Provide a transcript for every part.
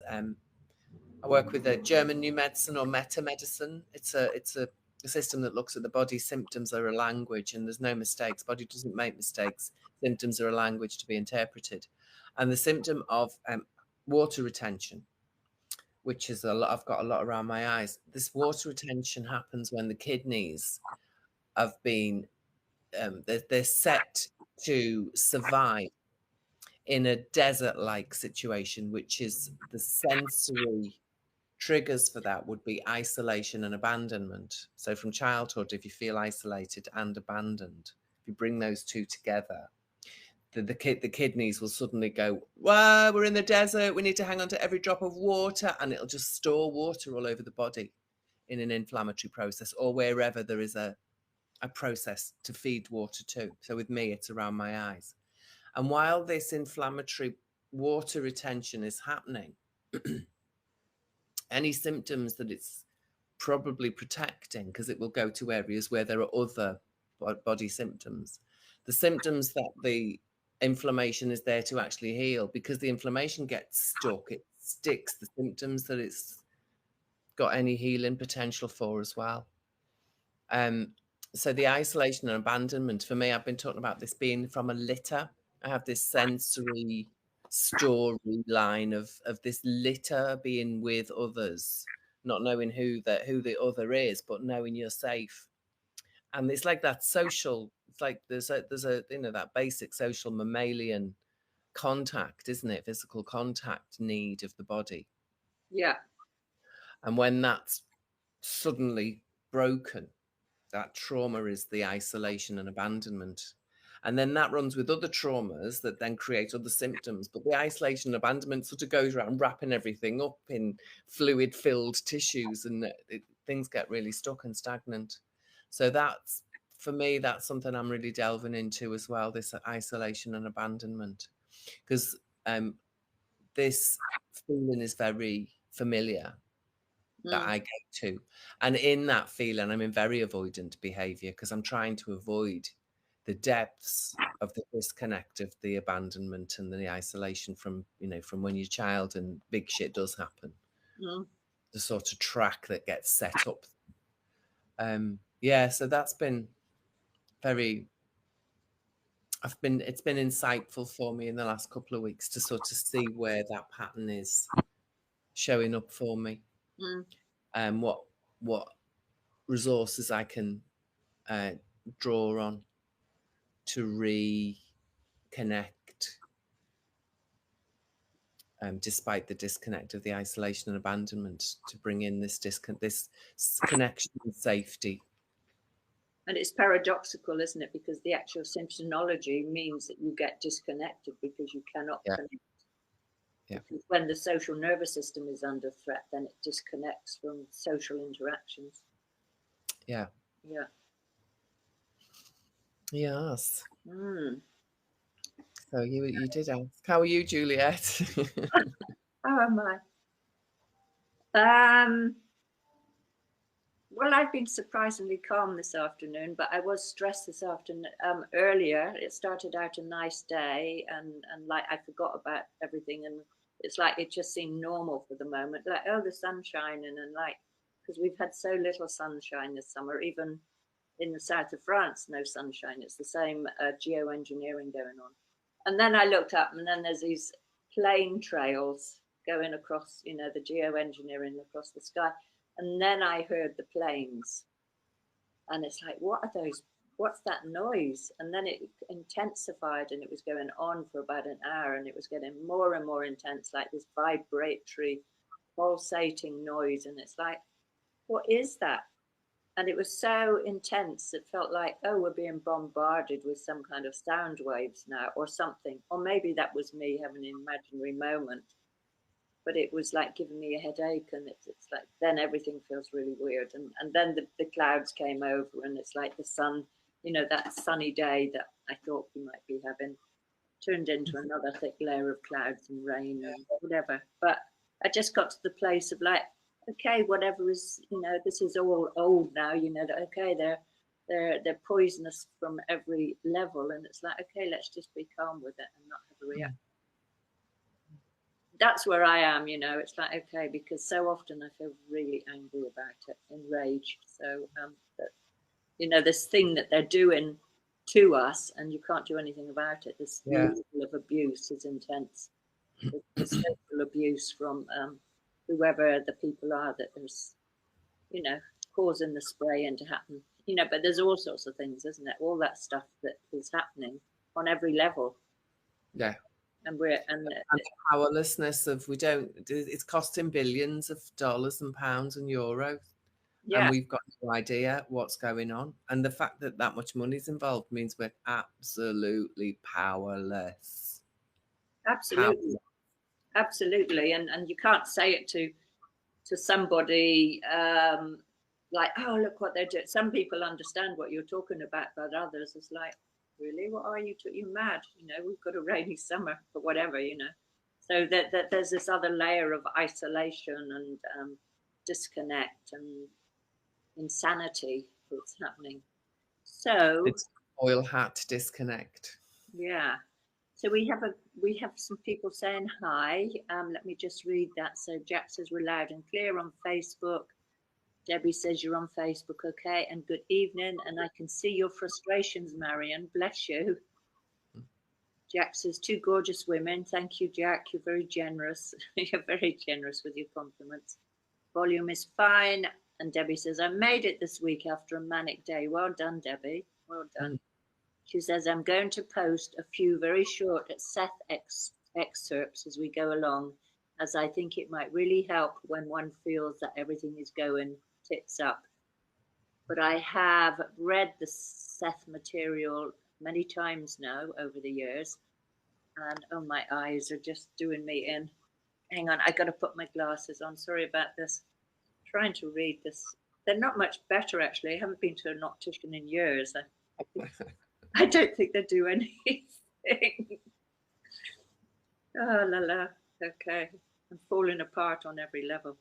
I work with a German new medicine or meta medicine. It's a system that looks at the body. Symptoms are a language, and there's no mistakes. Body doesn't make mistakes. Symptoms are a language to be interpreted, and the symptom of water retention, which is a lot. I've got a lot around my eyes. This water retention happens when the kidneys have been they're set to survive in a desert-like situation, which is the sensory triggers for that would be isolation and abandonment. So from childhood, if you feel isolated and abandoned, if you bring those two together, the kidneys will suddenly go, well, we're in the desert, we need to hang on to every drop of water, and it'll just store water all over the body in an inflammatory process, or wherever there is a process to feed water to. So with me, it's around my eyes. And while this inflammatory water retention is happening, any symptoms that it's probably protecting, because it will go to areas where there are other body symptoms, the symptoms that the inflammation is there to actually heal, because the inflammation gets stuck, it sticks the symptoms that it's got any healing potential for as well. So the isolation and abandonment, for me, I've been talking about this being from a litter. I have this sensory storyline of this litter being with others, not knowing who the other is, but knowing you're safe. And it's like that social, it's like there's a that basic social mammalian contact, isn't it? Physical contact need of the body. Yeah. And when that's suddenly broken, that trauma is the isolation and abandonment. And then that runs with other traumas that then create other symptoms. But the isolation and abandonment sort of goes around wrapping everything up in fluid-filled tissues, and things get really stuck and stagnant. So that's, for me, that's something I'm really delving into as well, this isolation and abandonment. Because this feeling is very familiar that I go to. And in that feeling, I'm in very avoidant behavior because I'm trying to avoid the depths of the disconnect of the abandonment and the isolation from, from when you're a child and big shit does happen. The sort of track that gets set up. So that's been it's been insightful for me in the last couple of weeks to sort of see where that pattern is showing up for me. What resources I can draw on to reconnect, despite the disconnect of the isolation and abandonment, to bring in this connection and safety. And it's paradoxical, isn't it? Because the actual symptomology means that you get disconnected because you cannot connect. Yeah. Because when the social nervous system is under threat, then it disconnects from social interactions. Yeah. Yeah. Yes. So you did ask. How are you, Juliet? How am I? Well, I've been surprisingly calm this afternoon, but I was stressed this afternoon. Earlier, it started out a nice day, and like I forgot about everything, and it's like it just seemed normal for the moment. Like, oh, the sun's shining, and like, because we've had so little sunshine this summer, even in the south of France, no sunshine. It's the same geoengineering going on. And then I looked up, and then there's these plane trails going across, the geoengineering across the sky. And then I heard the planes, and it's like, what are those? What's that noise? And then it intensified, and it was going on for about an hour, and it was getting more and more intense, like this vibratory, pulsating noise. And it's like, what is that? And it was so intense, it felt like, oh, we're being bombarded with some kind of sound waves now or something. Or maybe that was me having an imaginary moment. But it was like giving me a headache, and it's like then everything feels really weird. And then the clouds came over, and it's like the sun, that sunny day that I thought we might be having turned into another thick layer of clouds and rain and whatever. But I just got to the place of like, okay, whatever is, this is all old now, that okay, they're poisonous from every level, and it's like, okay, let's just be calm with it and not have a reaction. that's where I am, you know. It's like, okay, because so often I feel really angry about it, enraged. So, that, you know, this thing that they're doing to us, and you can't do anything about it. This Yeah. level of abuse is intense. The sexual abuse from whoever the people are that there's, you know, causing the spraying to happen. You know, but there's all sorts of things, isn't it? All that stuff that is happening on every level, Yeah. and we're and And the powerlessness of we don't, it's costing billions of dollars and pounds and euros, and yeah, we've got no idea what's going on. And the fact that that much money's involved means we're absolutely powerless. absolutely, Powerless. absolutely, and you can't say it to somebody like, oh, look what they're doing. Some people understand what you're talking about, but others is like, really, what are you? You mad? You know, we've got a rainy summer, but whatever, you know. So that there's this other layer of isolation and disconnect and insanity that's happening. So It's oil hat disconnect. yeah. So we have some people saying hi. Let me just read that. So Jack says we're loud and clear on Facebook. Debbie says you're on Facebook, okay, and good evening. And I can see your frustrations, Marion. Bless you. Jack says two gorgeous women. Thank you, Jack. You're very generous. You're very generous with your compliments. Volume is fine. And Debbie says, I made it this week after a manic day. Well done, Debbie. Well done. She says, I'm going to post a few very short Seth excerpts as we go along, as I think it might really help when one feels that everything is going tits up. But I have read the Seth material many times now over the years, and oh, my eyes are just doing me in. Hang on, I got to put my glasses on. Sorry about this. I'm trying to read this. They're not much better, actually. I haven't been to an optician in years. I don't think they do anything. Oh, la la. Okay. I'm falling apart on every level.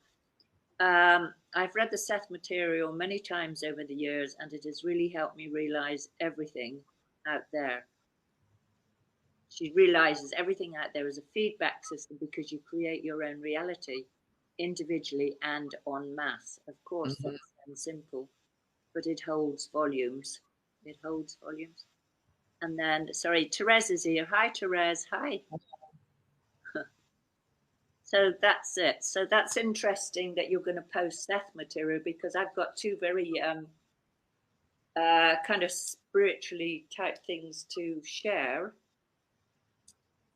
I've read the Seth material many times over the years, and it has really helped me realize everything out there. She realizes everything out there is a feedback system because you create your own reality individually and en masse. Of course, Mhm. that sounds simple, but it holds volumes. It holds volumes. And then, sorry, Therese is here. Hi, Therese. Hi. So that's it. So that's interesting that you're going to post Seth material because I've got two very kind of spiritually type things to share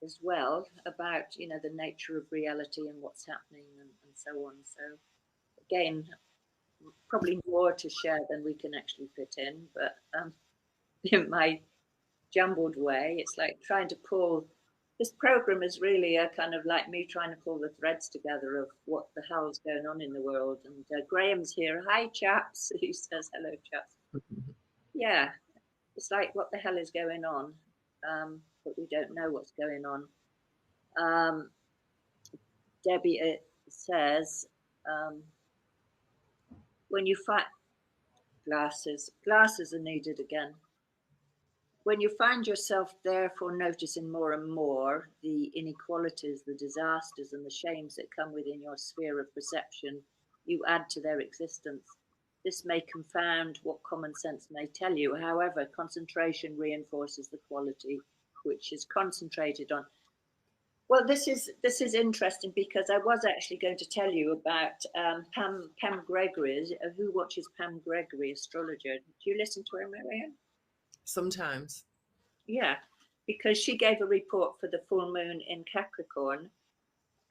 as well about, you know, the nature of reality and what's happening and so on. So again, probably more to share than we can actually fit in, but in my jumbled way, it's like trying to pull. This program is really a kind of like me trying to pull the threads together of what the hell's going on in the world. And Graham's here. Hi, chaps. He says, hello, chaps. Yeah, it's like, what the hell is going on? But we don't know what's going on. Debbie says, when you find glasses are needed again. When you find yourself therefore noticing more and more the inequalities, the disasters, and the shames that come within your sphere of perception, you add to their existence. This may confound what common sense may tell you. However, concentration reinforces the quality which is concentrated on. Well, this is interesting because I was actually going to tell you about Pam Gregory. Who watches Pam Gregory, astrologer? Do you listen to her, Marianne? Sometimes. Yeah, because she gave a report for the full moon in Capricorn,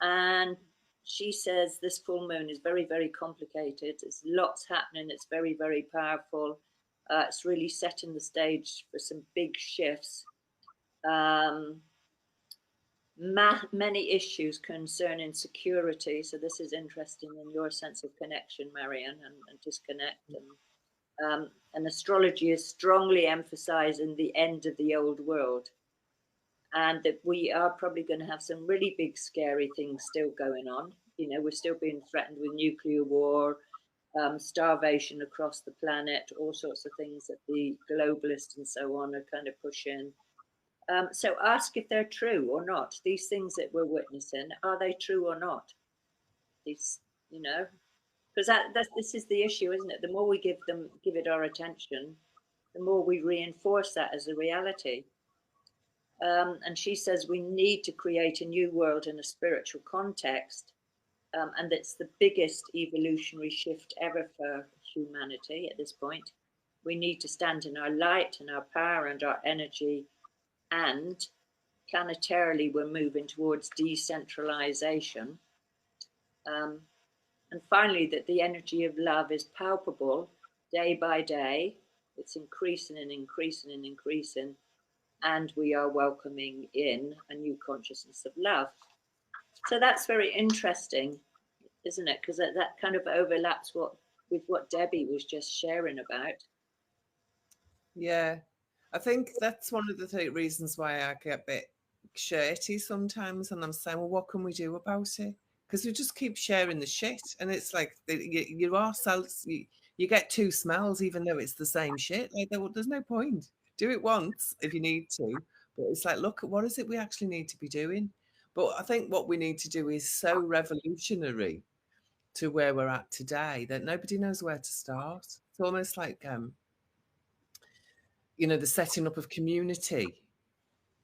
and she says this full moon is very, very complicated. There's lots happening. It's very, very powerful. It's really setting the stage for some big shifts. Many issues concerning security. So this is interesting in your sense of connection, Marianne, and disconnect. And astrology is strongly emphasizing the end of the old world, and that we are probably going to have some really big, scary things still going on. You know, we're still being threatened with nuclear war, starvation across the planet, all sorts of things that the globalists and so on are kind of pushing. So ask if they're true or not. These things that we're witnessing, are they true or not? These, you know, because this is the issue, isn't it? The more we give it our attention, the more we reinforce that as a reality. And she says we need to create a new world in a spiritual context, and it's the biggest evolutionary shift ever for humanity at this point. We need to stand in our light and our power and our energy, and planetarily we're moving towards decentralization. And finally, that the energy of love is palpable day by day. It's increasing and increasing and increasing, and we are welcoming in a new consciousness of love. So that's very interesting, isn't it? Because that kind of overlaps with what Debbie was just sharing about. Yeah, I think that's one of the reasons why I get a bit shirty sometimes, and I'm saying, well, what can we do about it? Because we just keep sharing the shit, and it's like you are you get two smells, even though it's the same shit. Like there's no point. Do it once if you need to, but it's like, look at what is it we actually need to be doing. But I think what we need to do is so revolutionary to where we're at today that nobody knows where to start. It's almost like the setting up of community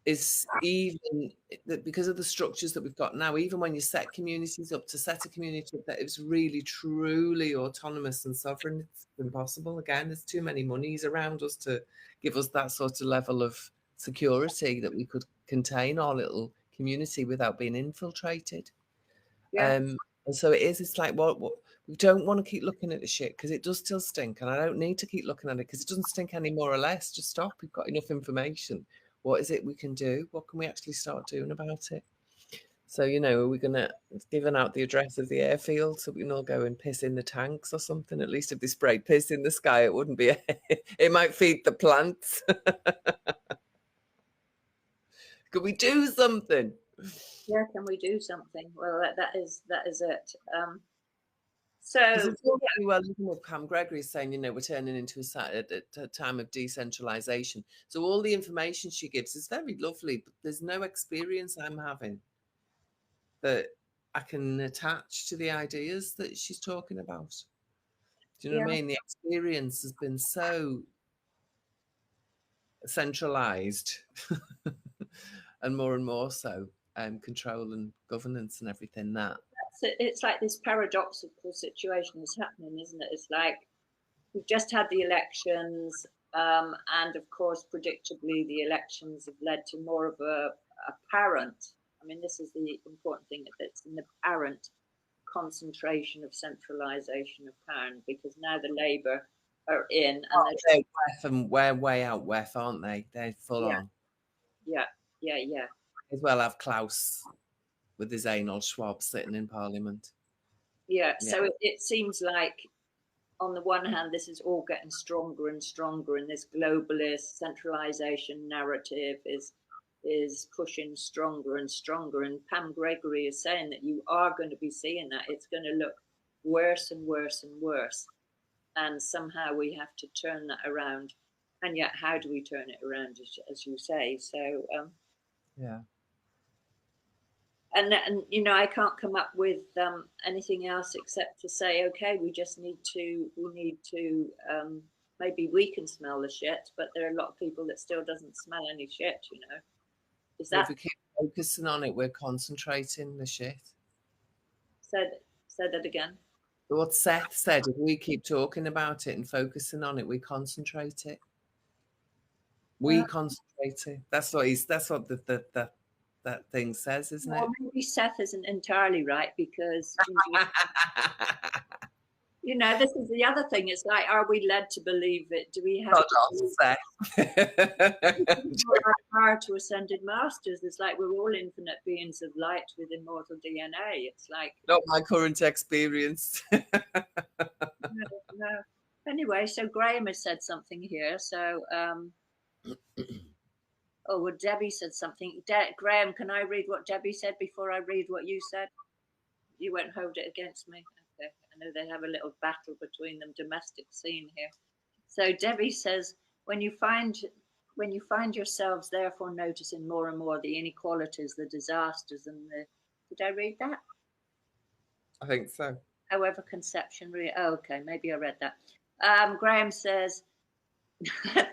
is even that because of the structures that we've got now, even when you set communities up, to set a community up that is really truly autonomous and sovereign, it's impossible. Again, there's too many monies around us to give us that sort of level of security that we could contain our little community without being infiltrated. Yeah, And so it's like what we don't want to keep looking at the shit because it does still stink, and I don't need to keep looking at it because it doesn't stink any more or less. Just stop. We've got enough information. What is it we can do? What can we actually start doing about it? So, are we gonna giving out the address of the airfield so we can all go and piss in the tanks or something? At least if they sprayed piss in the sky, it wouldn't be it might feed the plants. Could we do something? yeah. Can we do something? Well, that is it. Because So it's all very well, isn't it? Pam Gregory is saying, we're turning into a time of decentralization. So all the information she gives is very lovely, but there's no experience I'm having that I can attach to the ideas that she's talking about. Do you know yeah, what I mean? The experience has been so centralized and more so, control and governance and everything that. it's like this paradoxical situation is happening, isn't it? It's like we've just had the elections, and of course, predictably, the elections have led to more of a apparent. I mean, this is the important thing, that it's an apparent concentration of centralisation of power, because now the Labour are in, and Oh, they're WEF, and we're way out WEF, aren't they? They're full yeah, on. yeah, yeah, yeah, As well have Klaus with his anal Schwab sitting in Parliament. yeah. Yeah. So it seems like, on the one hand, this is all getting stronger and stronger, and this globalist centralisation narrative is pushing stronger and stronger. And Pam Gregory is saying that you are going to be seeing that. It's going to look worse and worse and worse. And somehow we have to turn that around. And yet, how do we turn it around, as you say? So, Yeah. and I can't come up with anything else except to say, okay, we need to maybe we can smell the shit, but there are a lot of people that still doesn't smell any shit. Is But if that we keep focusing on it, we're concentrating the shit. said that again? But what Seth said, if we keep talking about it and focusing on it, we concentrate it. We Uh, concentrate it. That's what that thing says, isn't well, it? maybe Seth isn't entirely right, because this is the other thing. It's like, are we led to believe it? Do we have God to off, Seth. our power to ascended masters? It's like we're all infinite beings of light with immortal DNA. It's like, Not my current experience. no. Anyway, so Graham has said something here. So, oh, well, Debbie said something. Graham, can I read what Debbie said before I read what you said? You won't hold it against me. Okay. I know they have a little battle between them, domestic scene here. So Debbie says, when you find when you find yourselves therefore noticing more and more the inequalities, the disasters, and the, did I read that? I think so. However, conception really. Oh, okay, maybe I read that. Graham says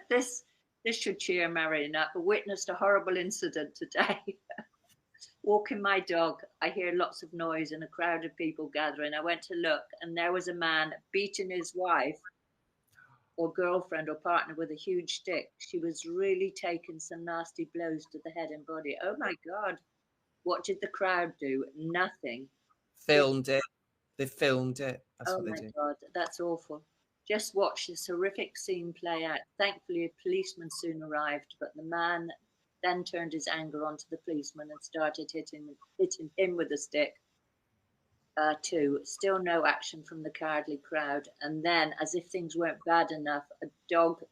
this this should cheer Marion up. I witnessed a horrible incident today. Walking my dog, I hear lots of noise and a crowd of people gathering. I went to look, and there was a man beating his wife or girlfriend or partner with a huge stick. She was really taking some nasty blows to the head and body. Oh my God. What did the crowd do? Nothing. Filmed it. They filmed it. That's Oh what they my do. God, that's awful. Just watch this horrific scene play out. Thankfully, a policeman soon arrived, but the man then turned his anger onto the policeman and started hitting him with a stick. Too. Still no action from the cowardly crowd. And then, as if things weren't bad enough, a dog.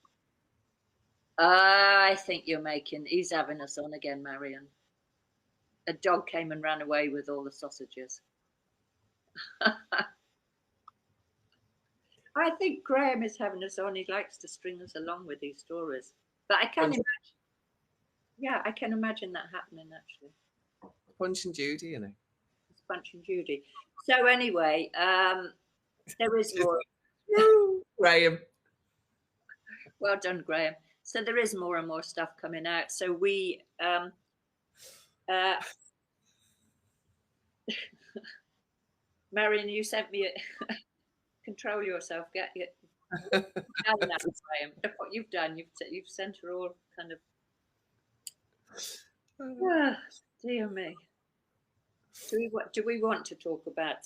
I think he's having us on again, Marion. A dog came and ran away with all the sausages. I think Graham is having us on. He likes to string us along with these stories. But I can imagine, yeah, I can imagine that happening actually. Punch and Judy, you know. It's Punch and Judy. So anyway, there is more. Graham. Well done, Graham. So there is more and more stuff coming out. So we Marion, you sent me a control yourself, get it. Graham. Look what you've done. You've sent her all kind of dear me. Do we want to talk about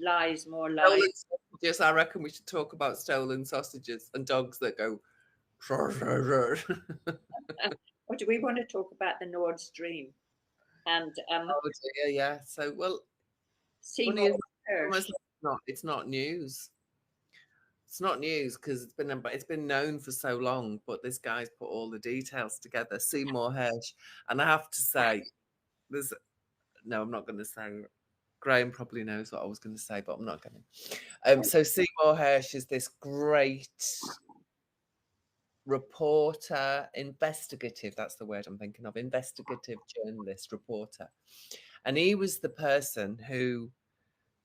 lies, more lies? Stolen sausages. I reckon we should talk about stolen sausages and dogs that go. Or do we want to talk about the Nord Stream? And oh dear, yeah. So well, Seymour Hirsch. It's not news. It's not news because it's been known for so long. But this guy's put all the details together. Seymour Hirsch, and I have to say, I'm not going to say. Graham probably knows what I was going to say, but I'm not going to. So Seymour Hirsch is this great reporter, investigative, that's the word I'm thinking of, investigative journalist, reporter. And he was the person who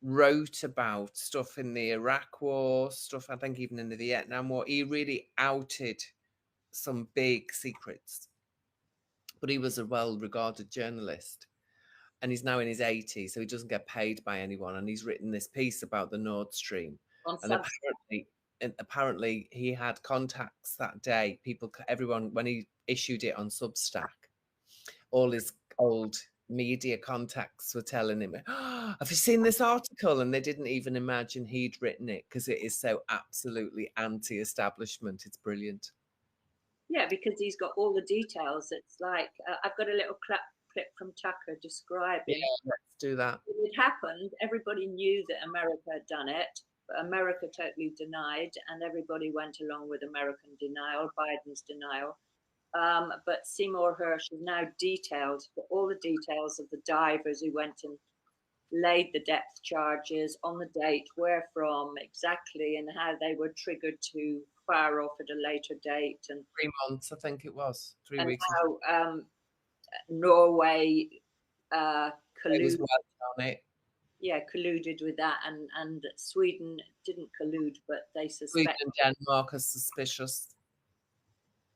wrote about stuff in the Iraq War, stuff I think even in the Vietnam War. He really outed some big secrets. But he was a well-regarded journalist. And he's now in his 80s, so he doesn't get paid by anyone. And he's written this piece about the Nord Stream. And apparently he had contacts that day. Everyone, when he issued it on Substack, all his old media contacts were telling him, oh, have you seen this article? And they didn't even imagine he'd written it because it is so absolutely anti-establishment. It's brilliant. Yeah, because he's got all the details. It's like, I've got a little clip from Tucker describing. Yeah, let's do that. It happened. Everybody knew that America had done it. America totally denied, and everybody went along with American denial, Biden's denial. But Seymour Hirsch has now detailed all the details of the divers who went and laid the depth charges on the date, where from exactly, and how they were triggered to fire off at a later date. And 3 months, I think it was. 3 weeks. How Norway colluded. On it. Yeah, colluded with that, and Sweden didn't collude, but they suspect. Sweden and Denmark are suspicious.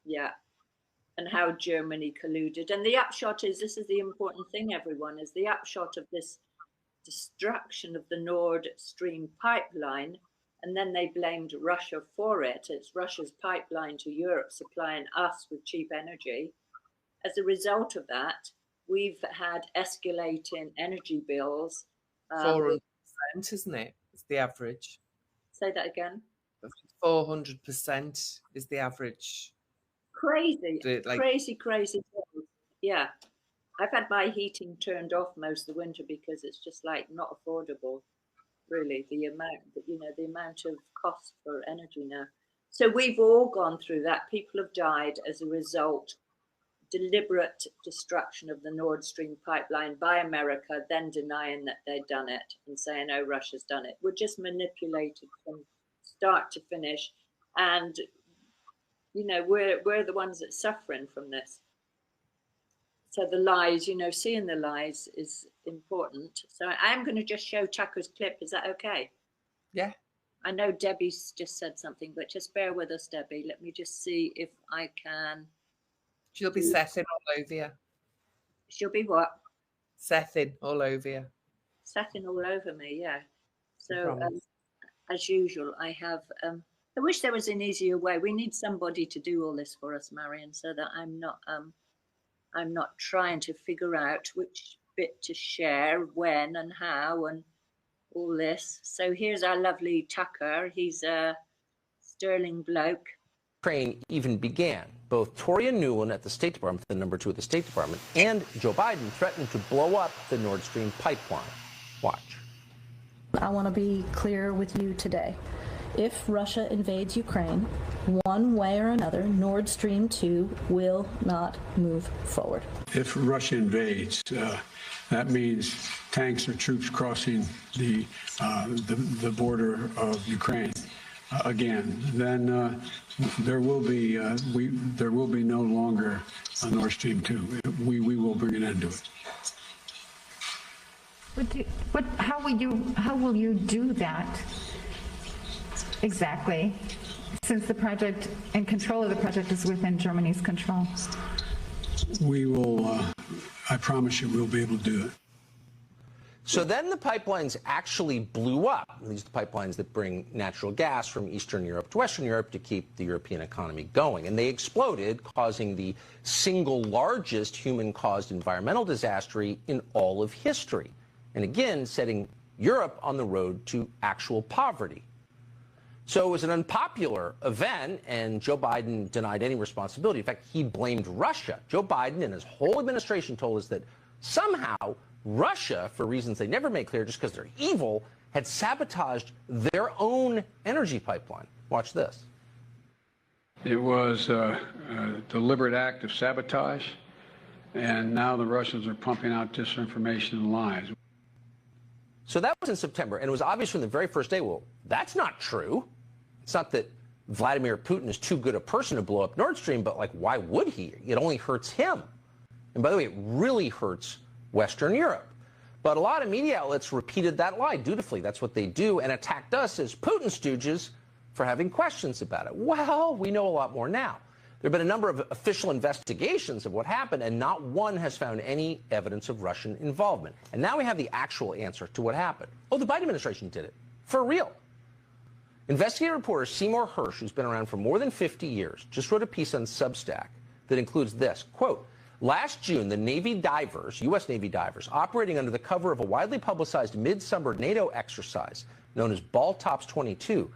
Yeah, and how Germany colluded. And the upshot is, this is the important thing, everyone, is the upshot of this destruction of the Nord Stream pipeline, and then they blamed Russia for it. It's Russia's pipeline to Europe supplying us with cheap energy. As a result of that, we've had escalating energy bills. 400%, isn't it? It's the average. Say that again. 400% is the average. Crazy. Yeah. I've had my heating turned off most of the winter because it's just like not affordable, really, the amount of cost for energy now. So we've all gone through that. People have died as a result. Deliberate destruction of the Nord Stream pipeline by America, then denying that they'd done it and saying, oh, Russia's done it. We're just manipulated from start to finish. And You know, we're the ones that's suffering from this. So the lies, you know, seeing the lies is important. So I'm going to just show Tucker's clip. Is that okay? Yeah. I know Debbie's just said something, but just bear with us, Debbie. Let me just see if I can. She'll be setting all over you. She'll be what? Setting all over you. Setting all over me, yeah. So promise. as usual, I have. I wish there was an easier way. We need somebody to do all this for us, Marion, so that I'm not trying to figure out which bit to share, when and how, and all this. So here's our lovely Tucker. He's a sterling bloke. Ukraine even began. Both Tory and Nuland at the State Department, the number 2 at the State Department, and Joe Biden threatened to blow up the Nord Stream pipeline. Watch. I want to be clear with you today. If Russia invades Ukraine, one way or another, Nord Stream 2 will not move forward. If Russia invades, that means tanks or troops crossing the border of Ukraine again. Then there will be no longer a Nord Stream 2. We will bring an end to it. How will you do that exactly, since the project and control of the project is within Germany's control? We will, I promise you, we'll be able to do it. So then the pipelines actually blew up. These are the pipelines that bring natural gas from Eastern Europe to Western Europe to keep the European economy going. And they exploded, causing the single largest human-caused environmental disaster in all of history. And again, setting Europe on the road to actual poverty. So it was an unpopular event, and Joe Biden denied any responsibility. In fact, he blamed Russia. Joe Biden and his whole administration told us that somehow Russia, for reasons they never made clear, just because they're evil, had sabotaged their own energy pipeline. Watch this. It was a deliberate act of sabotage, and now the Russians are pumping out disinformation and lies. So that was in September, and it was obvious from the very first day, well, that's not true. It's not that Vladimir Putin is too good a person to blow up Nord Stream, but, like, why would he? It only hurts him. And by the way, it really hurts Western Europe. But a lot of media outlets repeated that lie dutifully. That's what they do, and attacked us as Putin stooges for having questions about it. Well, we know a lot more now. There have been a number of official investigations of what happened, and not one has found any evidence of Russian involvement. And now we have the actual answer to what happened. Oh, the Biden administration did it. For real. Investigative reporter Seymour Hersh, who's been around for more than 50 years, just wrote a piece on Substack that includes this, quote, last June, the Navy divers, U.S. Navy divers, operating under the cover of a widely publicized midsummer NATO exercise known as Baltops 22,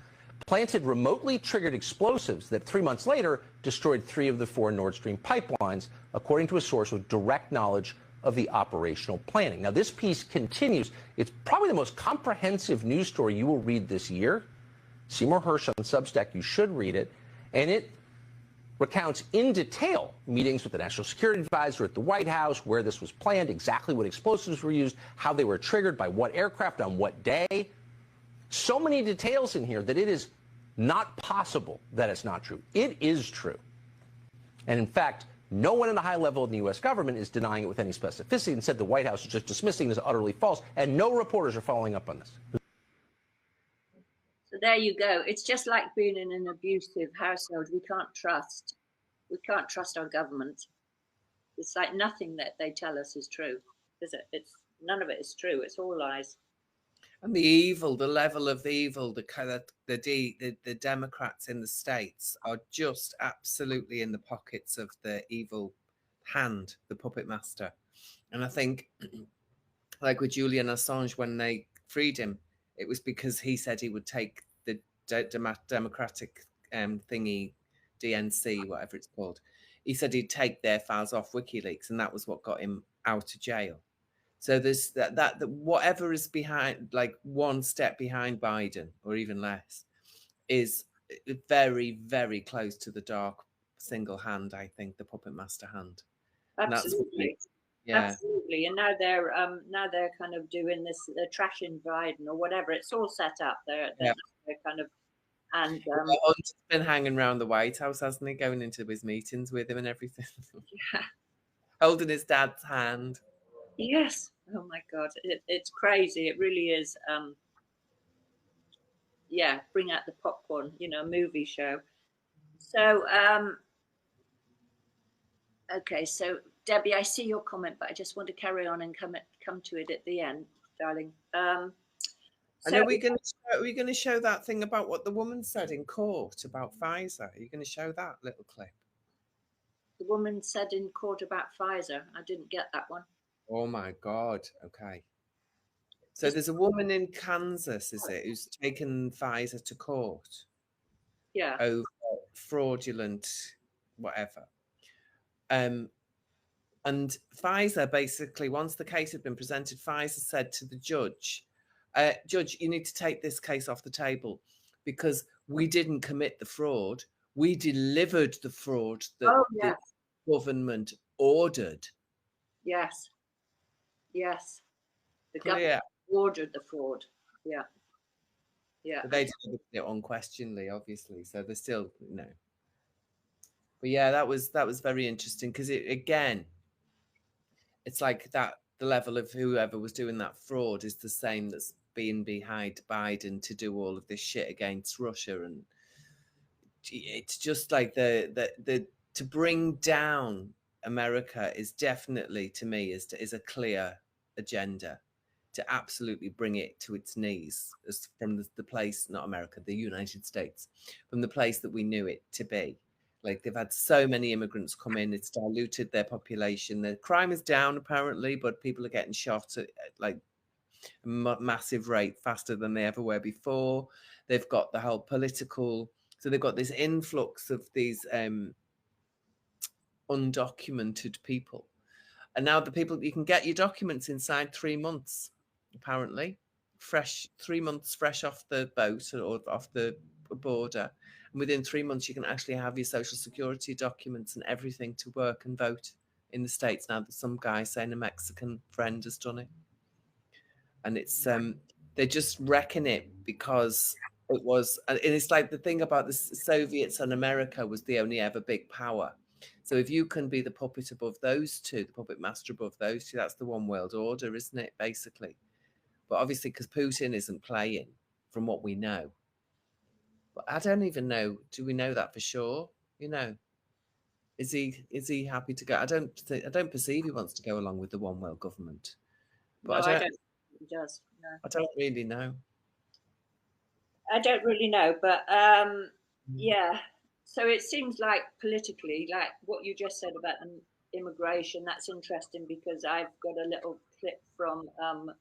planted remotely triggered explosives that 3 months later destroyed 3 of the 4 Nord Stream pipelines, according to a source with direct knowledge of the operational planning. Now, this piece continues. It's probably the most comprehensive news story you will read this year. Seymour Hersh on Substack, you should read it. And it recounts in detail meetings with the National Security Advisor at the White House, where this was planned, exactly what explosives were used, how they were triggered, by what aircraft, on what day. So many details in here that it is not possible that it's not true. It is true. And in fact, no one at a high level in the U.S. government is denying it with any specificity, and said the White House is just dismissing it as utterly false, and no reporters are following up on this. So there you go. It's just like being in an abusive household. We can't trust our government. It's like nothing that they tell us is true, is it? It's none of it is true. It's all lies. And the evil, the level of evil, the kind of the Democrats in the States are just absolutely in the pockets of the evil hand, the puppet master. And I think, like with Julian Assange, when they freed him, it was because he said he would take the Democratic thingy, DNC, whatever it's called. He said he'd take their files off WikiLeaks, and that was what got him out of jail. So there's that whatever is behind, like one step behind Biden, or even less, is very, very close to the dark single hand. I think the puppet master hand. Absolutely. Absolutely. And now they're kind of doing this, they're trashing Biden or whatever. It's all set up. They're kind of And Hunter's been hanging around the White House, hasn't he? Going into his meetings with him and everything. yeah, Holding his dad's hand. yes, oh my God, it's crazy. It really is. Yeah, bring out the popcorn, movie show. So, okay, so Debbie, I see your comment, but I just want to carry on and come to it at the end, darling. And So are we going to show that thing about what the woman said in court about Pfizer? Are you going to show that little clip? the woman said in court about Pfizer. I didn't get that one. Oh my God. Okay. So there's a woman in Kansas, is it, who's taken Pfizer to court Yeah. over fraudulent whatever. And Pfizer basically, once the case had been presented, Pfizer said to the judge, Judge, you need to take this case off the table because we didn't commit the fraud. We delivered the fraud that Oh, the yes. government ordered. Yes. Yes. The Clear. government ordered the fraud. Yeah. Yeah. But they did it unquestionably, obviously. So they're still, But yeah, that was very interesting because it's like that the level of whoever was doing that fraud is the same that's being behind Biden to do all of this shit against Russia, and it's just like the to bring down America is definitely, to me, is a clear agenda to absolutely bring it to its knees as from the place, not America, the United States, from the place that we knew it to be. Like they've had so many immigrants come in, it's diluted their population. The crime is down apparently, but people are getting shot at like a massive rate, faster than they ever were before. They've got the whole political, so they've got this influx of these undocumented people. And now the people, you can get your documents inside 3 months, apparently, 3 months fresh off the boat or off the border. And within 3 months, you can actually have your social security documents and everything to work and vote in the States. Now that some guy saying a Mexican friend has done it. And it's, they're just wrecking it because it was, and it's like the thing about the Soviets and America was the only ever big power. So if you can be the puppet above those two, the puppet master above those two, that's the one world order, isn't it, basically? But obviously, because Putin isn't playing, from what we know. But I don't even know. Do we know that for sure? Is he happy to go? I don't perceive he wants to go along with the one world government. But No, I don't think he does. No. I don't really know. I don't really know, but yeah. So it seems like politically, like what you just said about immigration, that's interesting because I've got a little clip from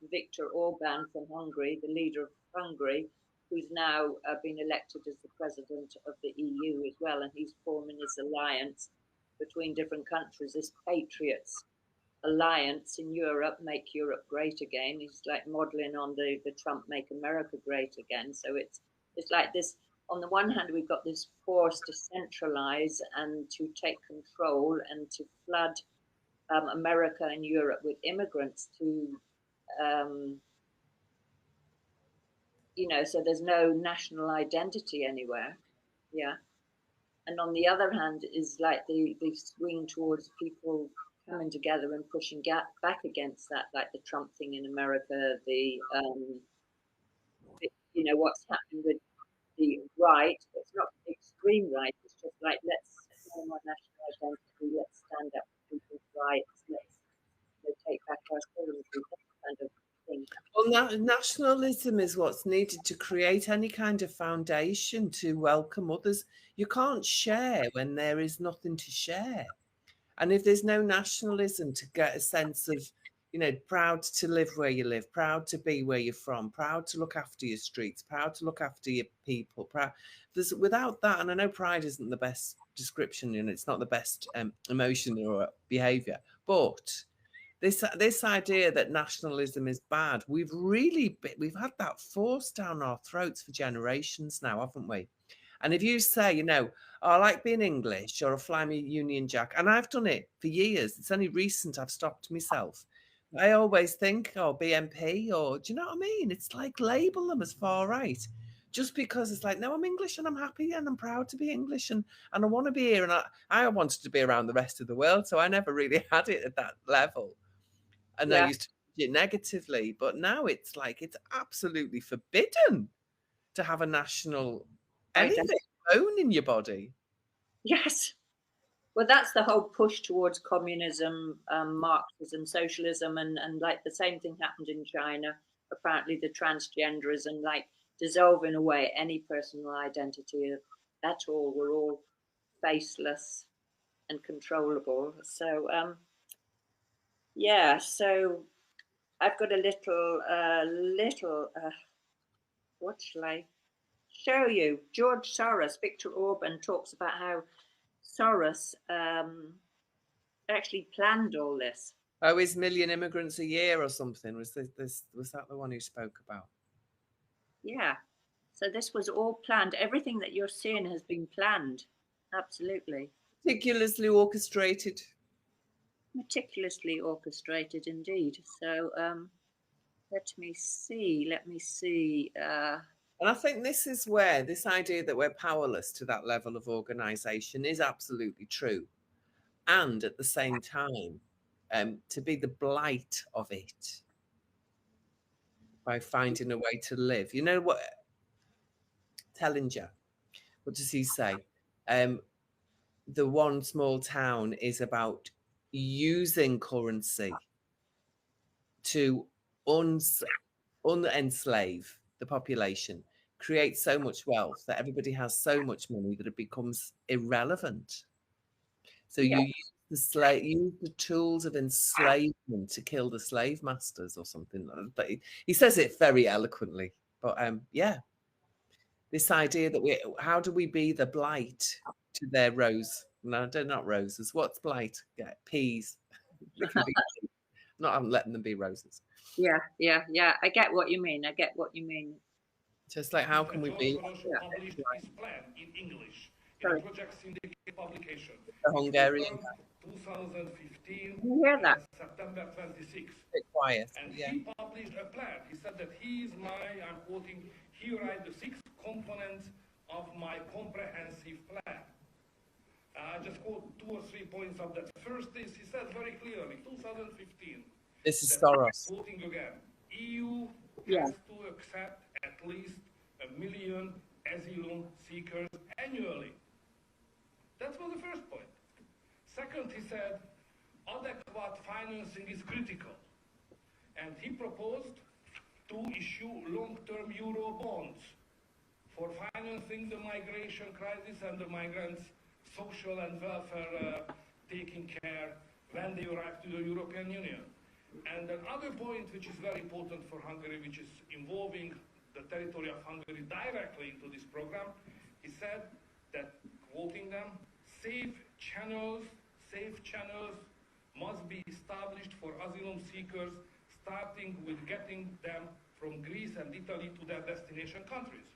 Viktor Orban from Hungary, the leader of Hungary, who's now been elected as the president of the EU as well, and he's forming this alliance between different countries, this Patriots alliance in Europe, make Europe great again. He's like modeling on the Trump Make America Great Again. So it's like this. On the one hand, we've got this force to centralize and to take control and to flood America and Europe with immigrants to, so there's no national identity anywhere. Yeah. And on the other hand is like the swing towards people coming together and pushing back against that, like the Trump thing in America, what's happening with the right. It's not the extreme right. It's just like, let's form our national identity. Let's stand up for people's rights. Let's take back our sovereignty. That kind of thing. Well, nationalism is what's needed to create any kind of foundation to welcome others. You can't share when there is nothing to share. And if there's no nationalism to get a sense of, proud to live where you live, proud to be where you're from, proud to look after your streets, proud to look after your people, without that, and I know pride isn't the best description, it's not the best emotion or behavior, but this idea that nationalism is bad, we've had that forced down our throats for generations now, haven't we? And if you say, I like being English, or a fly me Union Jack, and I've done it for years, it's only recent I've stopped myself. I always think, BNP, or do you know what I mean? It's like label them as far right. just because it's like, no, I'm English and I'm happy and I'm proud to be English and I want to be here. And I wanted to be around the rest of the world. So I never really had it at that level. And I Yeah. used to use it negatively. But now it's like, it's absolutely forbidden to have a national anything own in your body. Yes. Well, that's the whole push towards communism, Marxism, socialism, and like the same thing happened in China. Apparently, the transgenderism, like dissolving away any personal identity at all. We're all faceless and controllable. So, yeah. So I've got a little. What shall I show you? George Soros, Viktor Orban talks about how Soros actually planned all this. Oh, is million immigrants a year or something? Was that the one who spoke about? Yeah. So this was all planned. Everything that you're seeing has been planned. Absolutely. Meticulously orchestrated. Meticulously orchestrated indeed. So let me see. And I think this is where this idea that we're powerless to that level of organisation is absolutely true. And at the same time, to be the blight of it by finding a way to live. You know what? Tellinger, what does he say? The one small town is about using currency to unenslave the population, create so much wealth that everybody has so much money that it becomes irrelevant. So Yeah. you use the tools of enslavement to kill the slave masters or something. But he says it very eloquently. But yeah, this idea that how do we be the blight to their rose? No, they're not roses. What's blight? Yeah, peas. They can be not letting them be roses. Yeah. I get what you mean. Just like how can we be published his plan in English in a Sorry. project syndicate publication. the Hungarian? 2015, Can you hear that? September 26th. Bit quiet. And Yeah. he published a plan. He said that I'm quoting, he write the 6 components of my comprehensive plan. I just quote 2 or 3 points of that. First is, he said very clearly, 2015. This is Soros. Quoting again, EU Yeah. has to accept at least 1 million asylum seekers annually. That was the first point. Second, he said, adequate financing is critical. And he proposed to issue long-term euro bonds for financing the migration crisis and the migrants' social and welfare taking care when they arrive to the European Union. And another point which is very important for Hungary, which is involving the territory of Hungary directly into this program, he said that, quoting them, safe channels must be established for asylum seekers, starting with getting them from Greece and Italy to their destination countries,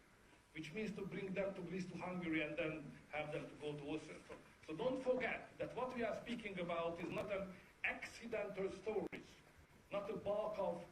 which means to bring them to Greece, to Hungary, and then have them to go to Austria. So don't forget that what we are speaking about is not an accidental stories, not a bulk of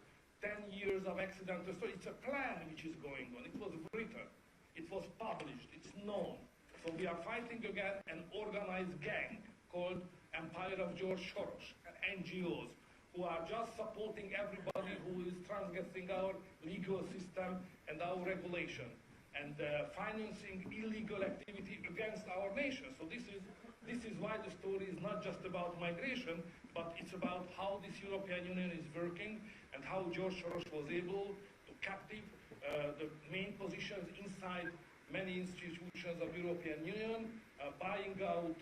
10 years of accidental stories. It's a plan which is going on. It was written, it was published, it's known. So we are fighting again an organized gang called Empire of George Soros, NGOs, who are just supporting everybody who is transgressing our legal system and our regulation, and financing illegal activity against our nation. So this is why the story is not just about migration, but it's about how this European Union is working and how George Soros was able to captive the main positions inside many institutions of European Union, buying out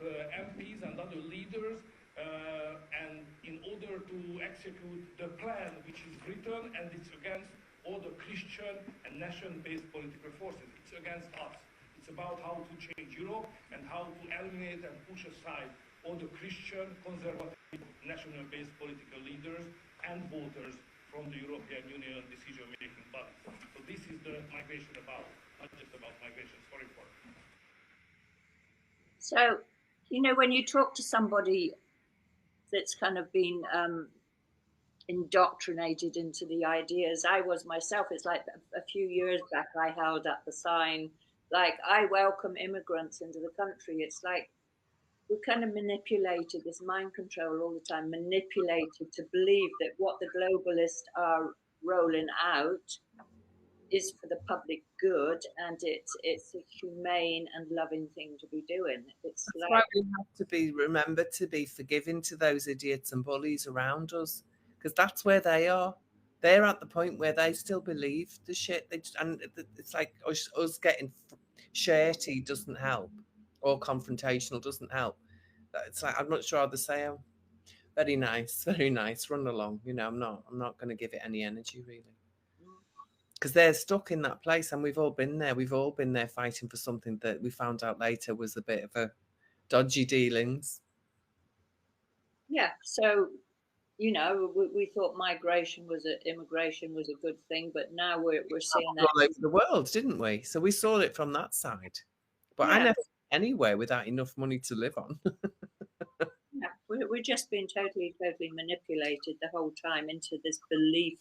MPs and other leaders, and in order to execute the plan which is written, and it's against all the Christian and nation-based political forces. It's against us. It's about how to change Europe and how to eliminate and push aside all the Christian, conservative, national-based political leaders and voters from the European Union decision-making bodies. So this is the migration about, not just about migration. Sorry for it. So, you know, when you talk to somebody that's kind of been indoctrinated into the ideas. I was myself. It's like a few years back, I held up the sign, like, I welcome immigrants into the country. It's like we're kind of manipulated, this mind control all the time, manipulated to believe that what the globalists are rolling out is for the public good, and it's a humane and loving thing to be doing. It's That's like, why we have to be remember to be forgiving to those idiots and bullies around us, because that's where they are. They're at the point where they still believe the shit. And it's like us getting shirty doesn't help, or confrontational doesn't help. It's like, I'm not sure how to say. Very nice, very nice. Run along. I'm not going to give it any energy really, because they're stuck in that place, and we've all been there. We've all been there fighting for something that we found out later was a bit of a dodgy dealings. yeah. So, we thought immigration was a good thing, but now we're seeing that all over the world, didn't we? So we saw it from that side. But I yeah. never anywhere without enough money to live on. Yeah, we're just being totally manipulated the whole time into this belief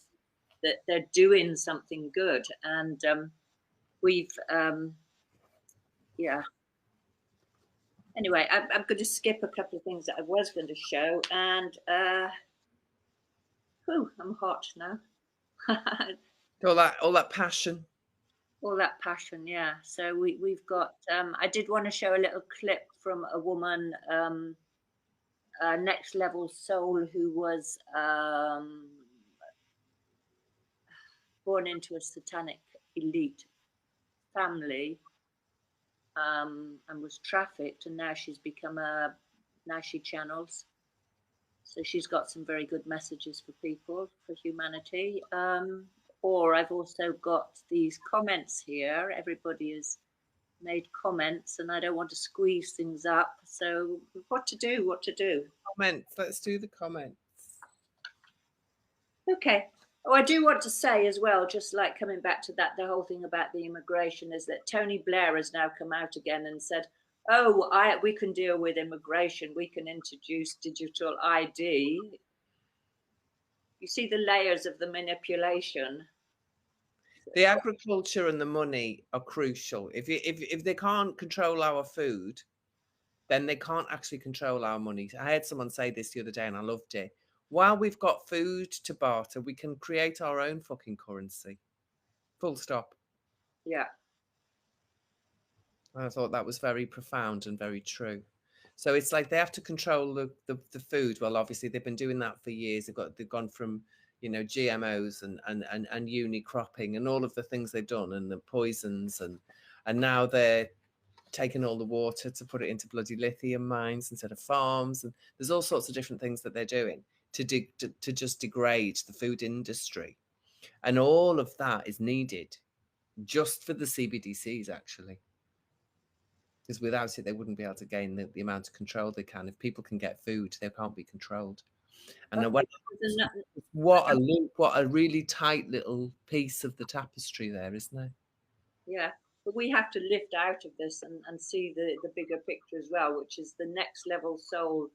that they're doing something good, and we've yeah. Anyway, I'm going to skip a couple of things that I was going to show, and I'm hot now. all that passion. All that passion, yeah. So we've got. I did want to show a little clip from a woman. Next level soul who was born into a satanic elite family and was trafficked, and now she's become now she channels. So she's got some very good messages for people, for humanity. Or I've also got these comments here. Everybody has made comments, and I don't want to squeeze things up. So what to do? Comments. Let's do the comments. Okay. Oh, I do want to say as well, just like coming back to that, the whole thing about the immigration is that Tony Blair has now come out again and said, "Oh, we can deal with immigration. We can introduce digital ID." You see the layers of the manipulation. The agriculture and the money are crucial. If they can't control our food, then they can't actually control our money. I heard someone say this the other day, and I loved it. While we've got food to barter, we can create our own fucking currency. Full stop. Yeah. I thought that was very profound and very true. So it's like they have to control the food. Well, obviously they've been doing that for years. They've gone from GMOs and uni cropping and all of the things they've done, and the poisons, and now they're taking all the water to put it into bloody lithium mines instead of farms, and there's all sorts of different things that they're doing to just degrade the food industry, and all of that is needed just for the CBDCs actually, because without it they wouldn't be able to gain the amount of control they can. If people can get food, they can't be controlled. And what a really tight little piece of the tapestry there, isn't there? Yeah. But we have to lift out of this and see the bigger picture as well, which is the next level soul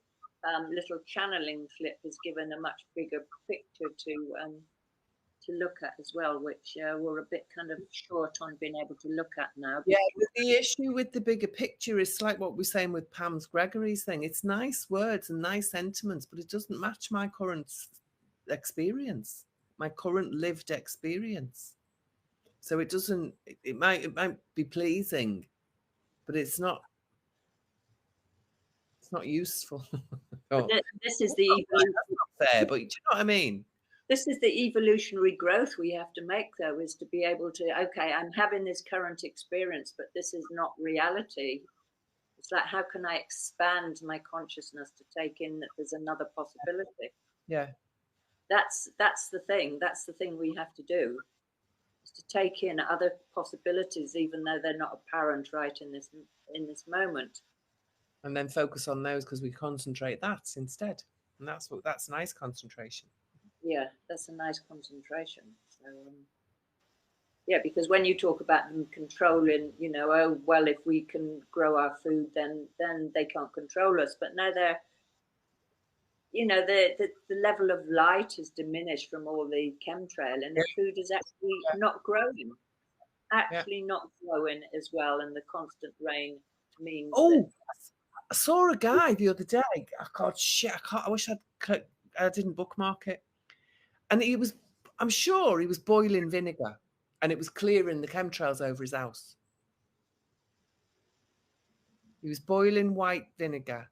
little channeling clip has given a much bigger picture to look at as well, which we're a bit kind of short on being able to look at now. Yeah, the issue with the bigger picture is like what we're saying with Pam's Gregory's thing. It's nice words and nice sentiments, but it doesn't match my current experience, my current lived experience. So it doesn't. It might be pleasing, but it's not. It's not useful. This is the evolution. Fair, but do you know what I mean? This is the evolutionary growth we have to make, though, is to be able to, okay, I'm having this current experience, but this is not reality. It's like, how can I expand my consciousness to take in that there's another possibility? Yeah. That's the thing. That's the thing we have to do, is to take in other possibilities, even though they're not apparent right in this moment. And then focus on those, because we concentrate that instead. And that's nice concentration. Yeah, that's a nice concentration. So, yeah, because when you talk about them controlling, oh, well, if we can grow our food, then they can't control us. But now you know, the level of light is diminished from all the chemtrail, and Yeah, the food is actually not growing, yeah. not growing as well, and the constant rain means that. Oh, I saw a guy the other day. I God, shit! I wish I didn't bookmark it. And I'm sure he was boiling vinegar, and it was clearing the chemtrails over his house. He was boiling white vinegar,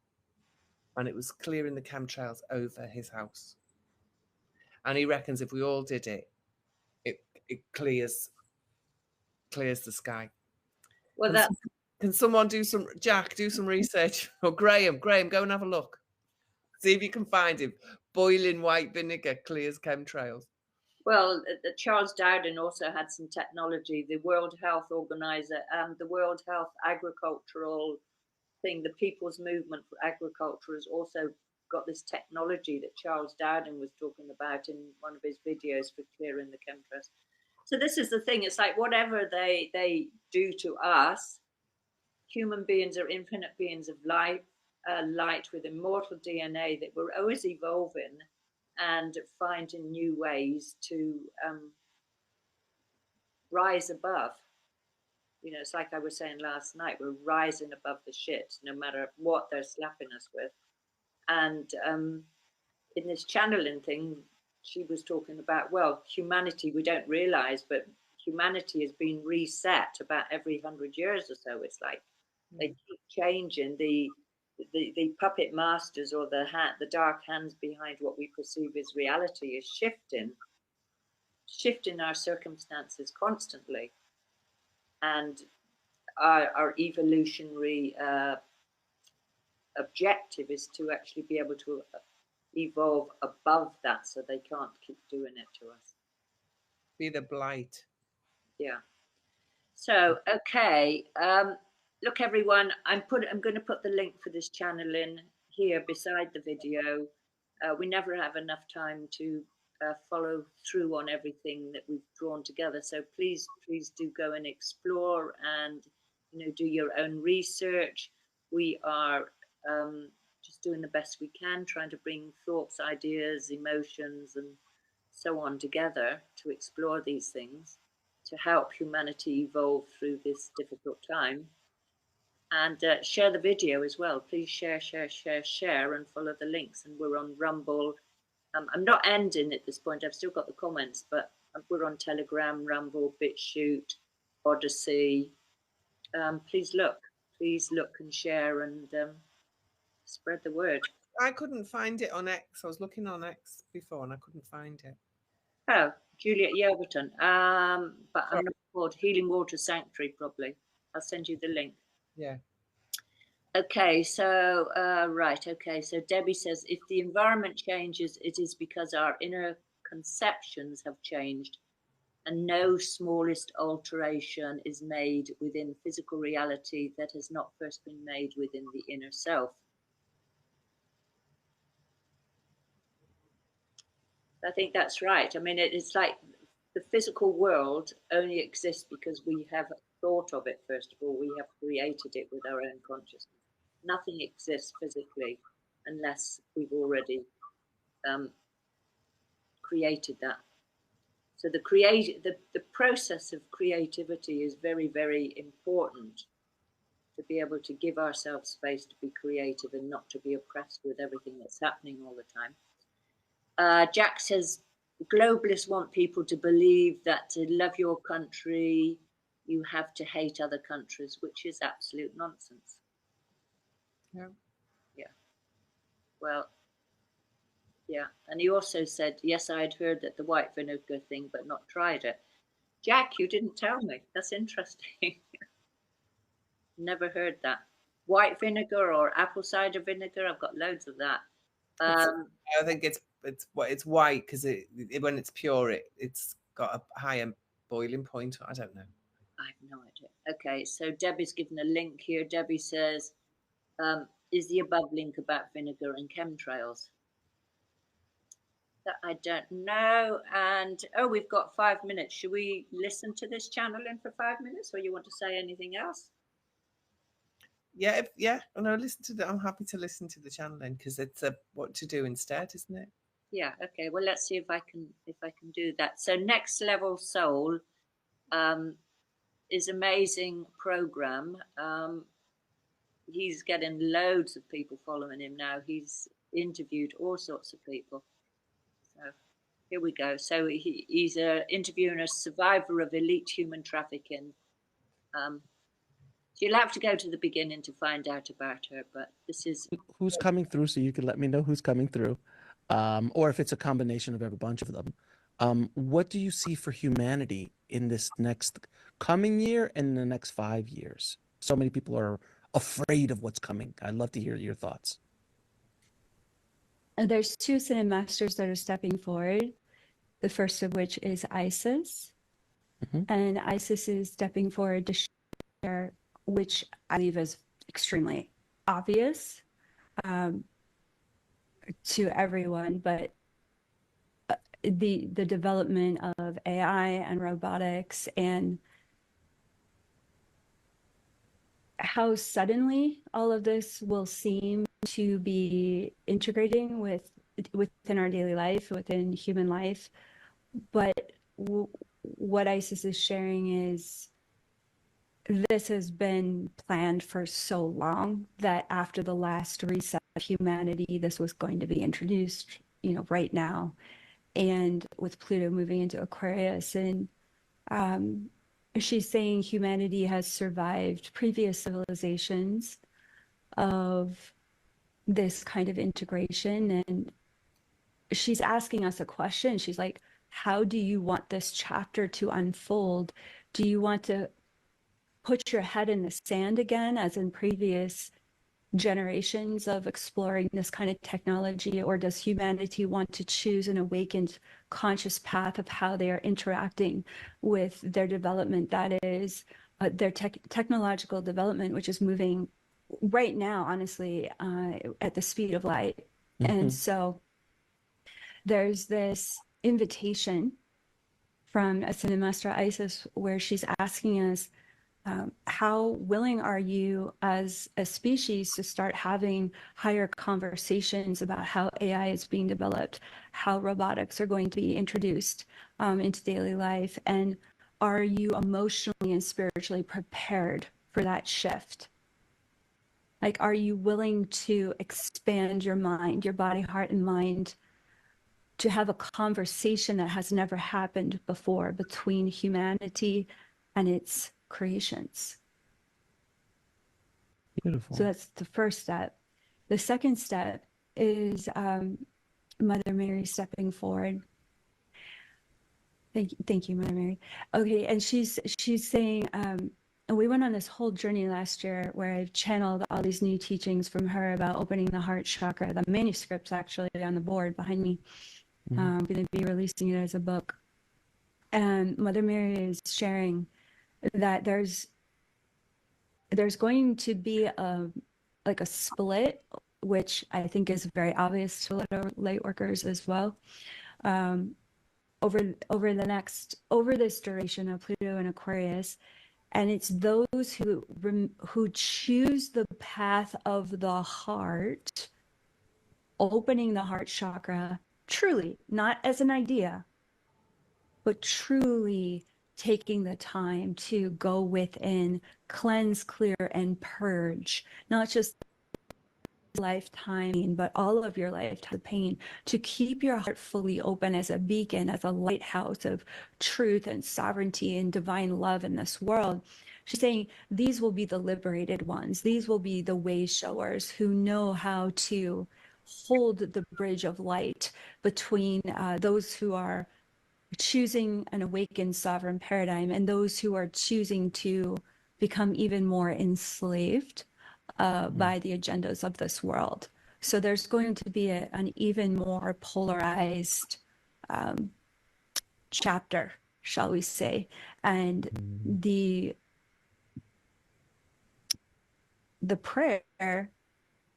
and it was clearing the chemtrails over his house. And he reckons if we all did it, it clears the sky. Well, Can, that's can someone do some research? Or Graham, go and have a look. See if you can find him. Boiling white vinegar clears chemtrails. well. Charles Dowden also had some technology. The World Health Organizer and the World Health Agricultural thing, the People's Movement for Agriculture, has also got this technology that Charles Dowden was talking about in one of his videos for clearing the chemtrails. So this is the thing. It's like whatever they do to us, human beings are infinite beings of light, light with immortal DNA, that we're always evolving and finding new ways to rise above. You know, it's like I was saying last night, we're rising above the shit, no matter what they're slapping us with. And in this channeling thing, she was talking about, well, humanity, we don't realize, but humanity has been reset about every 100 years or so. It's like they keep changing. The puppet masters, or the dark hands behind what we perceive as reality, is shifting our circumstances constantly. And our evolutionary objective is to actually be able to evolve above that, so they can't keep doing it to us. Be the blight. Yeah. So okay, look everyone, I'm going to put the link for this channel in here beside the video. We never have enough time to follow through on everything that we've drawn together, so please do go and explore and, you know, do your own research. We are just doing the best we can, trying to bring thoughts, ideas, emotions and so on together to explore these things, to help humanity evolve through this difficult time. And share the video as well. Please share, and follow the links. And we're on Rumble. I'm not ending at this point. I've still got the comments, but we're on Telegram, Rumble, BitChute, Odyssey. Please look and share and spread the word. I couldn't find it on X. I was looking on X before and I couldn't find it. Oh, Juliet Yeoverton. But I'm not called Healing Water Sanctuary, probably. I'll send you the link. Yeah. Okay, so right. Okay, so Debbie says, if the environment changes, it is because our inner conceptions have changed, and no smallest alteration is made within physical reality that has not first been made within the inner self. I think that's right. I mean, it's like the physical world only exists because we have thought of it. First of all, we have created it with our own consciousness. Nothing exists physically unless we've already created that. So the process of creativity is very, very important, to be able to give ourselves space to be creative and not to be oppressed with everything that's happening all the time. Jack says, globalists want people to believe that to love your country, you have to hate other countries, which is absolute nonsense. Yeah. Yeah. Well, yeah. And he also said, yes, I had heard that the white vinegar thing, but not tried it. Jack, you didn't tell me. That's interesting. Never heard that. White vinegar or apple cider vinegar. I've got loads of that. I think it's white because when it's pure, it's got a higher boiling point. I don't know. I have no idea. Okay, so Debbie's given a link here. Debbie says, is the above link about vinegar and chemtrails? That I don't know. And we've got 5 minutes. Should we listen to this channel in for 5 minutes, or you want to say anything else? Yeah. And I listen to I'm happy to listen to the channeling because it's what to do instead, isn't it? Yeah. Okay. Well, let's see if I can do that. So, Next Level Soul is amazing program. He's getting loads of people following him now. He's interviewed all sorts of people. So here we go. So he's interviewing a survivor of elite human trafficking. So you'll have to go to the beginning to find out about her, but this is Who's coming through, so you can let me know who's coming through, or if it's a combination of every bunch of them. What do you see for humanity in this next coming year and in the next 5 years? So many people are afraid of what's coming. I'd love to hear your thoughts. There's two Ascended Masters that are stepping forward, the first of which is Isis. And Isis is stepping forward to share, which I believe is extremely obvious to everyone, but the development of AI and robotics and how suddenly all of this will seem to be integrating within our daily life, within human life. But what ISIS is sharing is this has been planned for so long that after the last reset of humanity, this was going to be introduced, right now. And with Pluto moving into Aquarius, and she's saying humanity has survived previous civilizations of this kind of integration. And she's asking us a question. She's like, how do you want this chapter to unfold? Do you want to put your head in the sand again, as in previous generations of exploring this kind of technology, or does humanity want to choose an awakened conscious path of how they are interacting with their development, that is their technological development, which is moving right now, honestly, at the speed of light. And so there's this invitation from Ascended Master Isis where she's asking us, how willing are you as a species to start having higher conversations about how AI is being developed, how robotics are going to be introduced into daily life, and are you emotionally and spiritually prepared for that shift? Like, are you willing to expand your mind, your body, heart, and mind, to have a conversation that has never happened before between humanity and its creations? Beautiful. So that's the first step. The second step is Mother Mary stepping forward. Thank you, Mother Mary. Okay, and she's saying, and we went on this whole journey last year where I've channeled all these new teachings from her about opening the heart chakra. The manuscript's actually on the board behind me. I'm going to be releasing it as a book. And Mother Mary is sharing that there's going to be a split, which I think is very obvious to light workers as well, over this duration of Pluto and Aquarius. And it's those who choose the path of the heart, opening the heart chakra, truly, not as an idea, but truly taking the time to go within, cleanse, clear, and purge, not just lifetime, but all of your lifetime pain, to keep your heart fully open as a beacon, as a lighthouse of truth and sovereignty and divine love in this world. She's saying these will be the liberated ones. These will be the way showers who know how to hold the bridge of light between those who are choosing an awakened sovereign paradigm and those who are choosing to become even more enslaved by the agendas of this world. So there's going to be an even more polarized chapter, shall we say. And the prayer,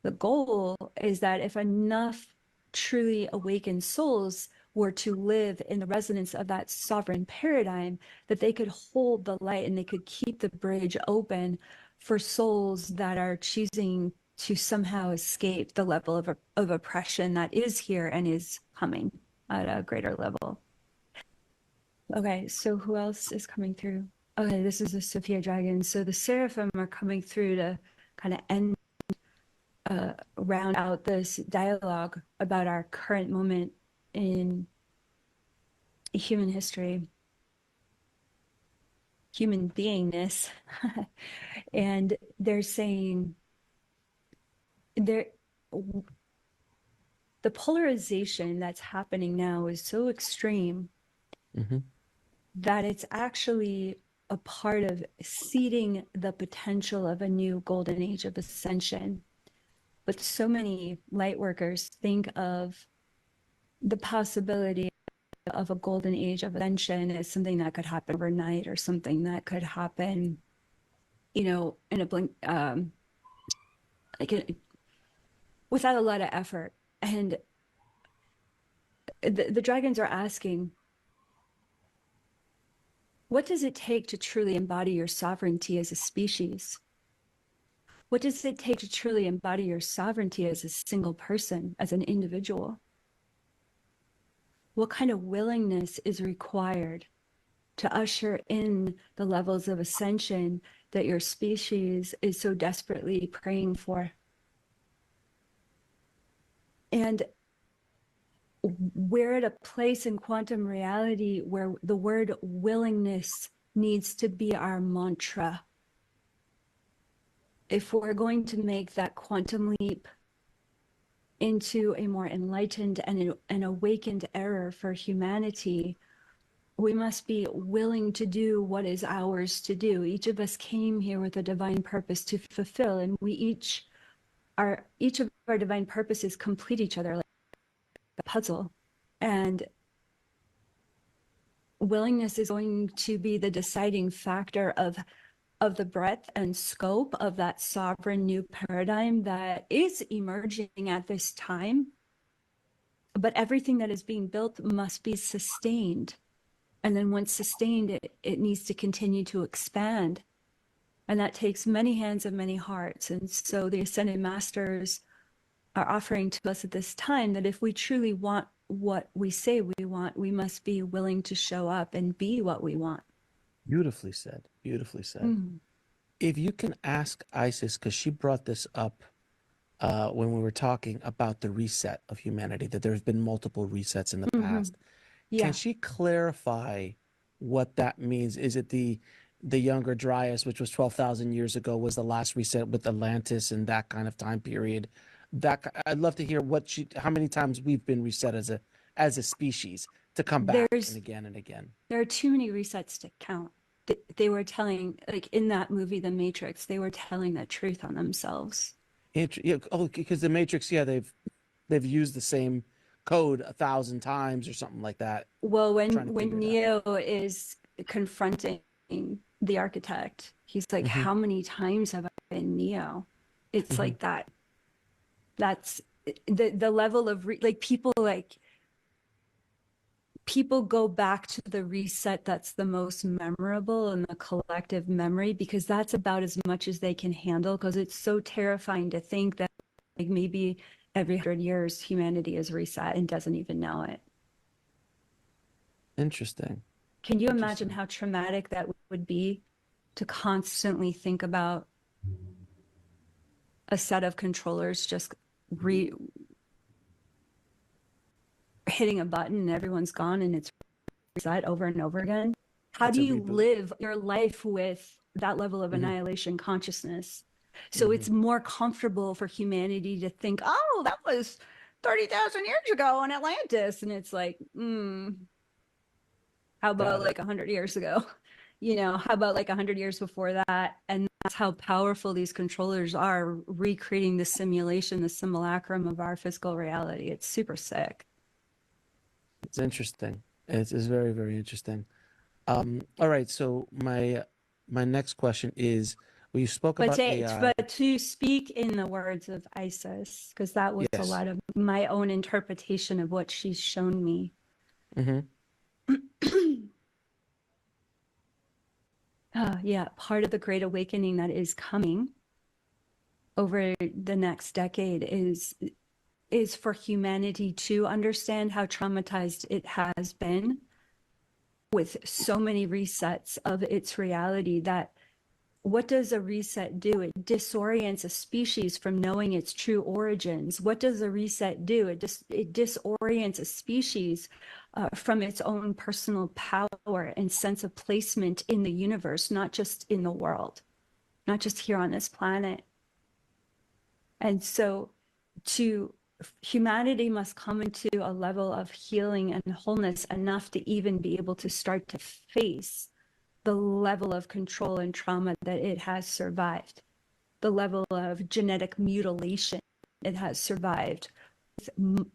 the goal is that if enough truly awakened souls were to live in the resonance of that sovereign paradigm, that they could hold the light and they could keep the bridge open for souls that are choosing to somehow escape the level of oppression that is here and is coming at a greater level. Okay, so who else is coming through? Okay, this is the Sophia Dragon. So the Seraphim are coming through to kind of end, round out this dialogue about our current moment in human history, human beingness. And they're saying the polarization that's happening now is so extreme that it's actually a part of seeding the potential of a new golden age of ascension. But so many light workers think of the possibility of a golden age of ascension as something that could happen overnight, or something that could happen, you know, in a blink, without a lot of effort. And the dragons are asking, what does it take to truly embody your sovereignty as a species? What does it take to truly embody your sovereignty as a single person, as an individual? What kind of willingness is required to usher in the levels of ascension that your species is so desperately praying for? And we're at a place in quantum reality where the word willingness needs to be our mantra. If we're going to make that quantum leap into a more enlightened and an awakened era for humanity, we must be willing to do what is ours to do. Each of us came here with a divine purpose to fulfill, and we each of our divine purposes complete each other like a puzzle. And willingness is going to be the deciding factor of the breadth and scope of that sovereign new paradigm that is emerging at this time. But everything that is being built must be sustained. And then once sustained, it needs to continue to expand. And that takes many hands and many hearts. And so the Ascended Masters are offering to us at this time that if we truly want what we say we want, we must be willing to show up and be what we want. Beautifully said. Beautifully said. If you can ask Isis, because she brought this up when we were talking about the reset of humanity, that there's been multiple resets in the past. Yeah. Can she clarify what that means? Is it the Younger Dryas, which was 12,000 years ago, was the last reset with Atlantis and that kind of time period? I'd love to hear how many times we've been reset as a species to come back and again and again. There are too many resets to count. They were telling, like in that movie, The Matrix, they were telling the truth on themselves. Because The Matrix, they've used the same code 1,000 times or something like that. Well, when Neo is confronting the architect, he's like, how many times have I been Neo? It's like that. That's the level of people go back to the reset that's the most memorable in the collective memory, because that's about as much as they can handle, because it's so terrifying to think that like maybe every 100 years humanity is reset and doesn't even know it. Interesting. Can you imagine how traumatic that would be, to constantly think about a set of controllers just hitting a button and everyone's gone and it's reset over and over again? How do you live your life with that level of annihilation consciousness? So it's more comfortable for humanity to think, oh, that was 30,000 years ago in Atlantis. And it's like, how about like 100 years ago? How about like 100 years before that? And that's how powerful these controllers are, recreating the simulation, the simulacrum of our physical reality. It's super sick. It's interesting. It's very, very interesting. All right. So my next question is, you spoke about AI. But to speak in the words of Isis, because that was a lot of my own interpretation of what she's shown me. Yeah, part of the great awakening that is coming over the next decade is for humanity to understand how traumatized it has been with so many resets of its reality. That what does a reset do? It disorients a species from knowing its true origins. What does a reset do? It disorients a species from its own personal power and sense of placement in the universe, not just in the world, not just here on this planet. And so humanity must come into a level of healing and wholeness enough to even be able to start to face the level of control and trauma that it has survived, the level of genetic mutilation it has survived, with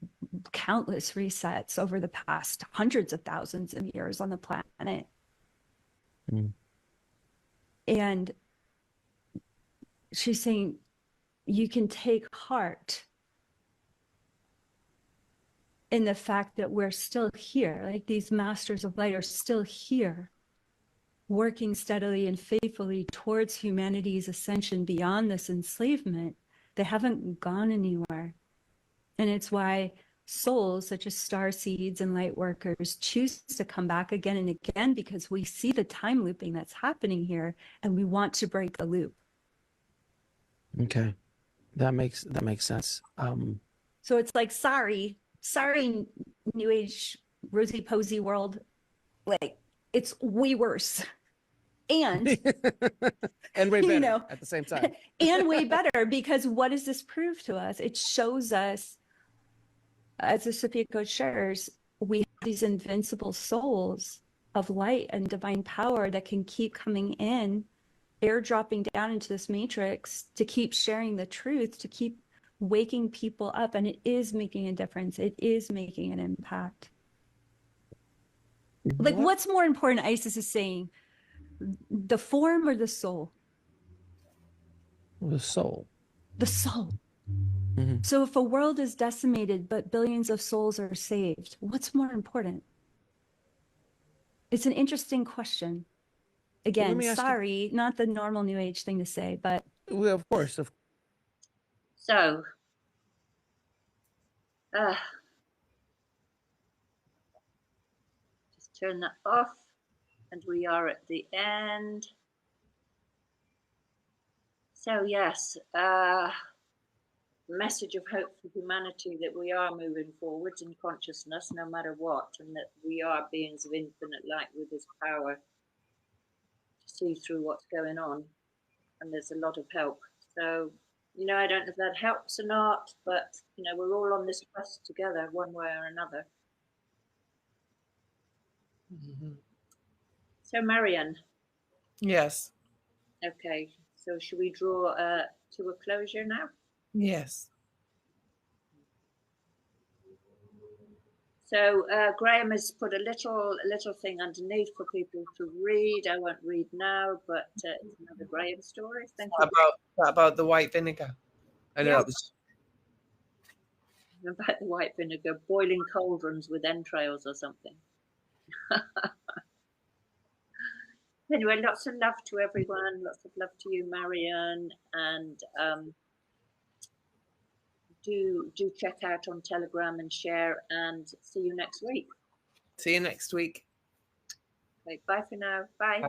countless resets over the past hundreds of thousands of years on the planet. And she's saying, you can take heart in the fact that we're still here, like these masters of light are still here, working steadily and faithfully towards humanity's ascension beyond this enslavement. They haven't gone anywhere. And it's why souls such as star seeds and light workers choose to come back again and again, because we see the time looping that's happening here and we want to break the loop. Okay. That makes sense. So it's like, sorry, New Age, rosy posy world. Like, it's way worse. And and way better, you know, at the same time. And way better, because what does this prove to us? It shows us, as the Sophia Coach shares, we have these invincible souls of light and divine power that can keep coming in, airdropping down into this matrix to keep sharing the truth, to keep waking people up. And it is making a difference. It is making an impact. Like, what's more important, Isis is saying, the form or the soul? The soul. The soul. So if a world is decimated, but billions of souls are saved, what's more important? It's an interesting question. Again, sorry, not the normal New Age thing to say, but. Well, of course. So, just turn that off, and we are at the end. So yes, message of hope for humanity, that we are moving forwards in consciousness no matter what, and that we are beings of infinite light with this power to see through what's going on, and there's a lot of help. So, you know, I don't know if that helps or not, but, you know, we're all on this quest together one way or another. So, Marianne. Yes. Okay, so should we draw to a closure now? Yes. So Graham has put a little thing underneath for people to read. I won't read now, but it's another Graham story. Thank you. About the white vinegar. I know, yeah. it was About the white vinegar, boiling cauldrons with entrails or something. Anyway, lots of love to everyone. Lots of love to you, Marianne, and do check out on Telegram and share, and see you next week. See you next week. Okay, bye for now. Bye.